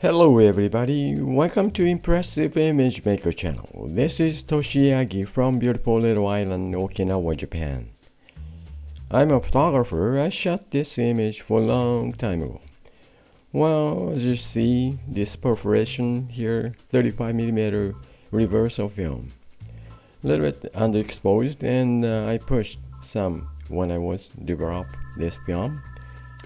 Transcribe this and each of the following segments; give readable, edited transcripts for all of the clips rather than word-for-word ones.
Hello everybody, welcome to Impressive Image Maker channel. This is Toshi Yagi from beautiful little island Okinawa, Japan. I'm a photographer. I shot this image for a long time ago. Well, as you see, this perforation here, 35mm reversal film. A little bit underexposed, and I pushed some when I was developing this film.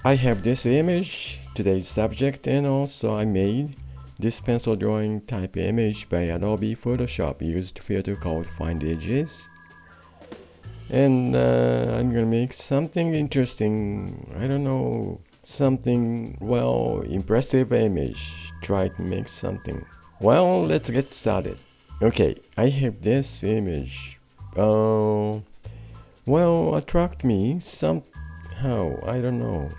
I have this image, today's subject, and also I made this pencil drawing type image by Adobe Photoshop used filter called Find Edges. And I'm gonna make something interesting, I don't know, something, well, impressive image. Try to make something. Well, let's get started. Okay, I have this image. Well, attract me somehow, I don't know.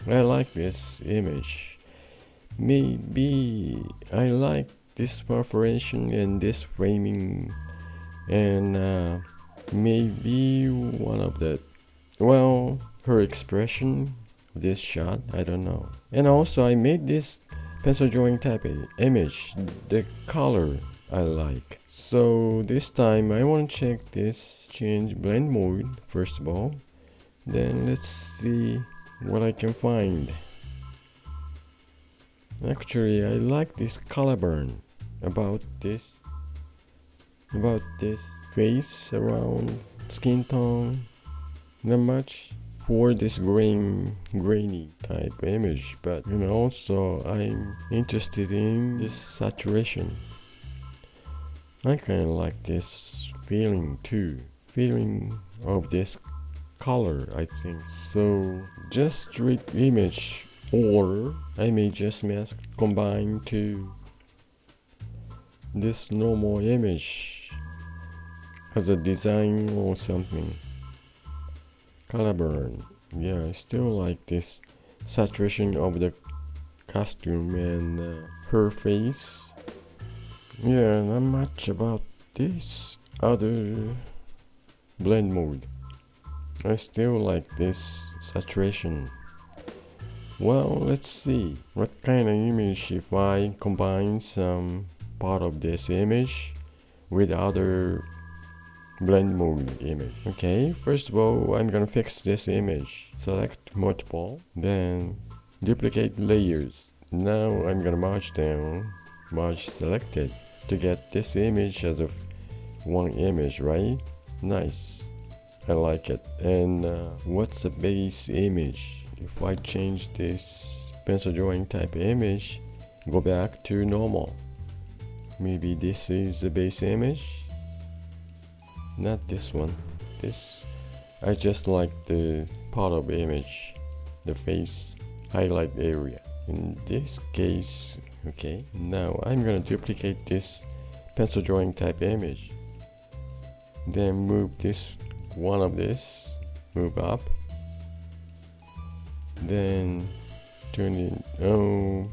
I like this image. Maybe I like this perforation and this framing, and maybe one of the, well, her expression of this shot, I don't know. And also I made this pencil drawing type image, the color I like. So this time I want to check this change blend mode first of all. Then let's see what I can find. Actually, I like this color burn about this face around skin tone. Not much for this grainy type image, but also I'm interested in this saturation. I kind of like this feeling too, feeling of this color, I think. So just straight image, or I may just mask combine to this normal image as a design or something. Color burn. Yeah, I still like this saturation of the costume and her face. Yeah, not much about this other blend mode. I still like this saturation. Well, let's see what kind of image if I combine some part of this image with other blend mode image. Okay, first of all, I'm gonna fix this image. Select multiple, then duplicate layers. Now I'm gonna merge down, merge selected to get this image as of one image, right? Nice. I like it. And what's the base image? If I change this pencil drawing type image, go back to normal. Maybe this is the base image. Not this one. This, I just like the part of image, the face highlight area. In this case, okay. Now I'm gonna duplicate this pencil drawing type image. Then move this one of this, move up, then turn it on.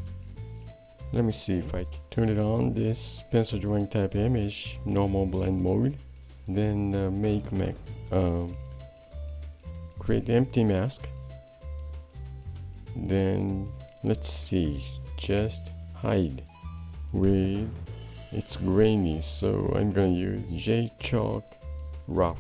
Let me see if I turn it on, this pencil drawing type image, normal blend mode. Then create empty mask. Then let's see, just hide with, it's grainy, so I'm gonna use J Chalk rough.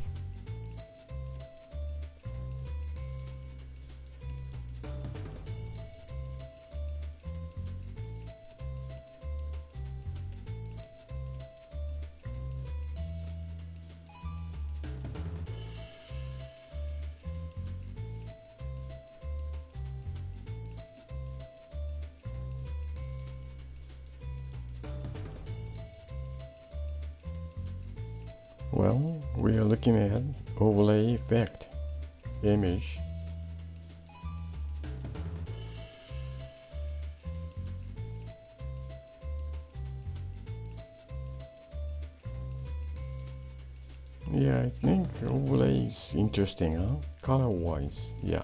Well, we are looking at overlay effect image. Yeah, I think overlay is interesting, huh? Color wise, yeah.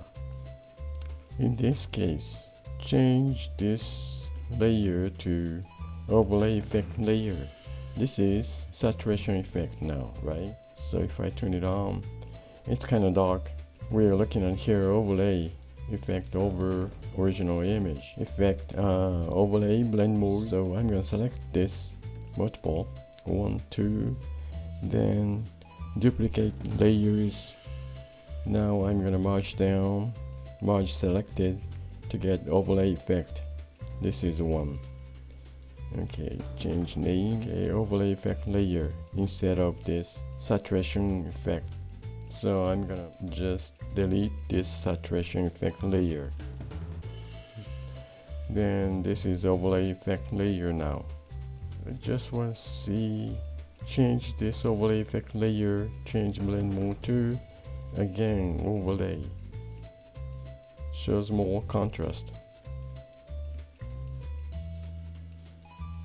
In this case, change this layer to overlay effect layer. This is saturation effect now, right? So if I turn it on, it's kind of dark. We're looking at here overlay effect over original image. Effect, overlay, blend mode. So I'm gonna select this multiple, 1, 2, then duplicate layers. Now I'm gonna merge down, merge selected to get overlay effect. This is 1. Okay, change name, overlay effect layer instead of this saturation effect. So I'm gonna just delete this saturation effect layer. Then this is overlay effect layer now. I just want to see, change this overlay effect layer, change blend mode to, again, overlay. Shows more contrast.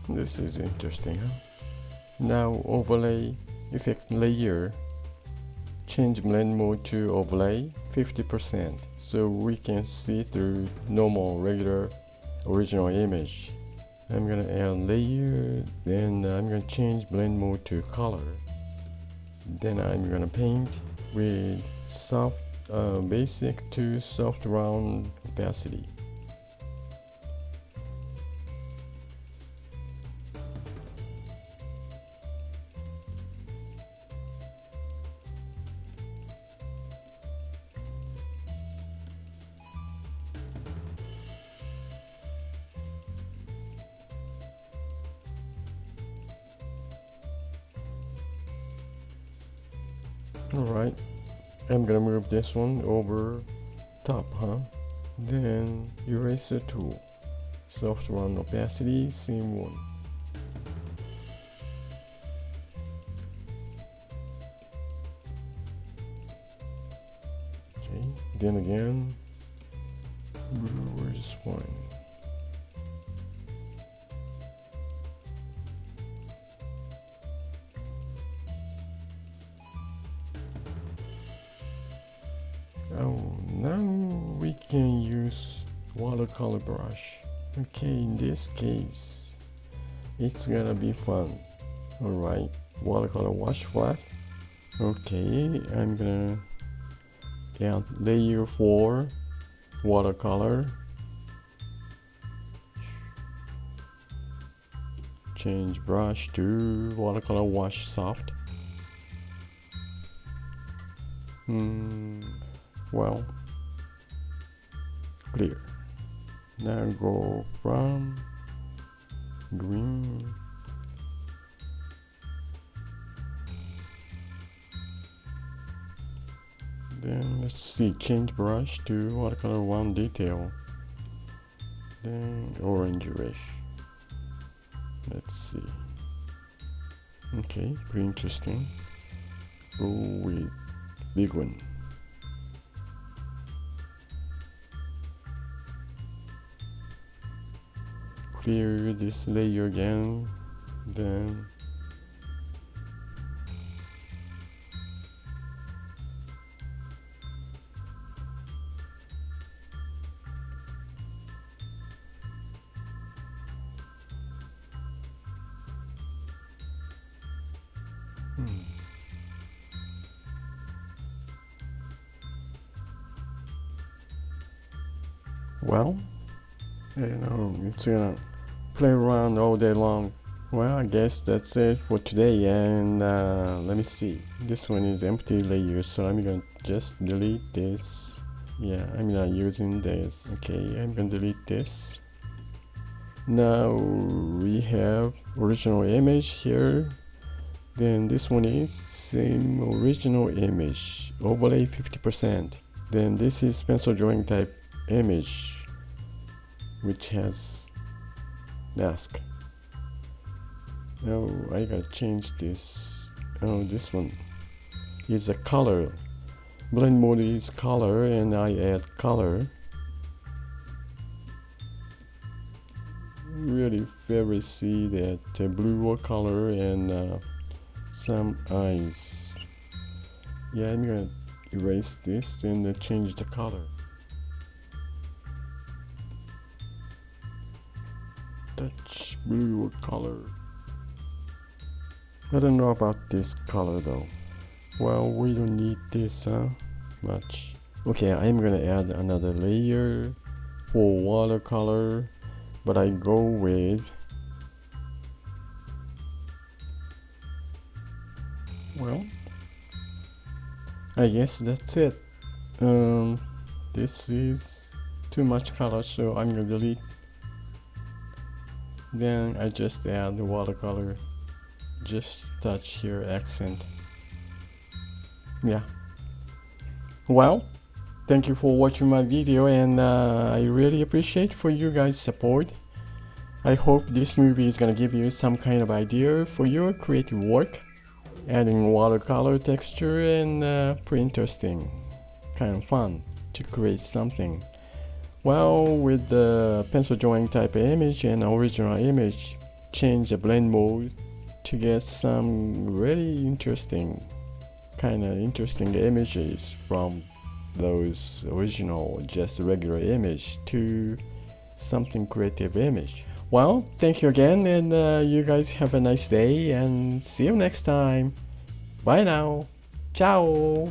This is interesting, huh? Now overlay effect layer, change blend mode to overlay 50%, so we can see through normal regular original image. I'm gonna add layer, then I'm gonna change blend mode to color. Then I'm gonna paint with soft basic to soft round opacity. Alright, I'm gonna move this one over top, Then eraser tool, soft round opacity, same one. Okay, then again, where's one? Oh, now we can use watercolor brush. Okay, in this case, it's gonna be fun. Alright, watercolor wash flat. Okay, I'm gonna add layer 4 watercolor. Change brush to watercolor wash soft. Well, clear. Now go from green. Then let's see, change brush to watercolor 1 detail. Then orangerish. Let's see. Okay, pretty interesting. Go with big one. Clear this layer again, then well, I don't know, it's gonna play around all day long. Well, I guess that's it for today, and let me see, this one is empty layer, so I'm gonna just delete this. Yeah, I'm not using this. Okay, I'm gonna delete this. Now we have original image here, then this one is same original image, overlay 50%. Then this is pencil drawing type image, which has mask. Oh, I gotta change this. Oh, this one is a color. Blend mode is color, and I add color. Really very see that blue color and some eyes. Yeah, I'm gonna erase this and change the color. Touch blue color. I don't know about this color though. Well, we don't need this much. Okay, I'm gonna add another layer, for watercolor, but I go with, well, I guess that's it. This is too much color, so I'm gonna delete. Then I just add the watercolor, just touch here, accent. Yeah. Well, thank you for watching my video, and I really appreciate for you guys' support. I hope this movie is gonna give you some kind of idea for your creative work, adding watercolor texture, and pretty interesting, kind of fun to create something. Well, with the pencil drawing type of image and original image, change the blend mode to get some really interesting, kind of interesting images from those original just regular image to something creative image. Well, thank you again, and you guys have a nice day, and see you next time. Bye now. Ciao.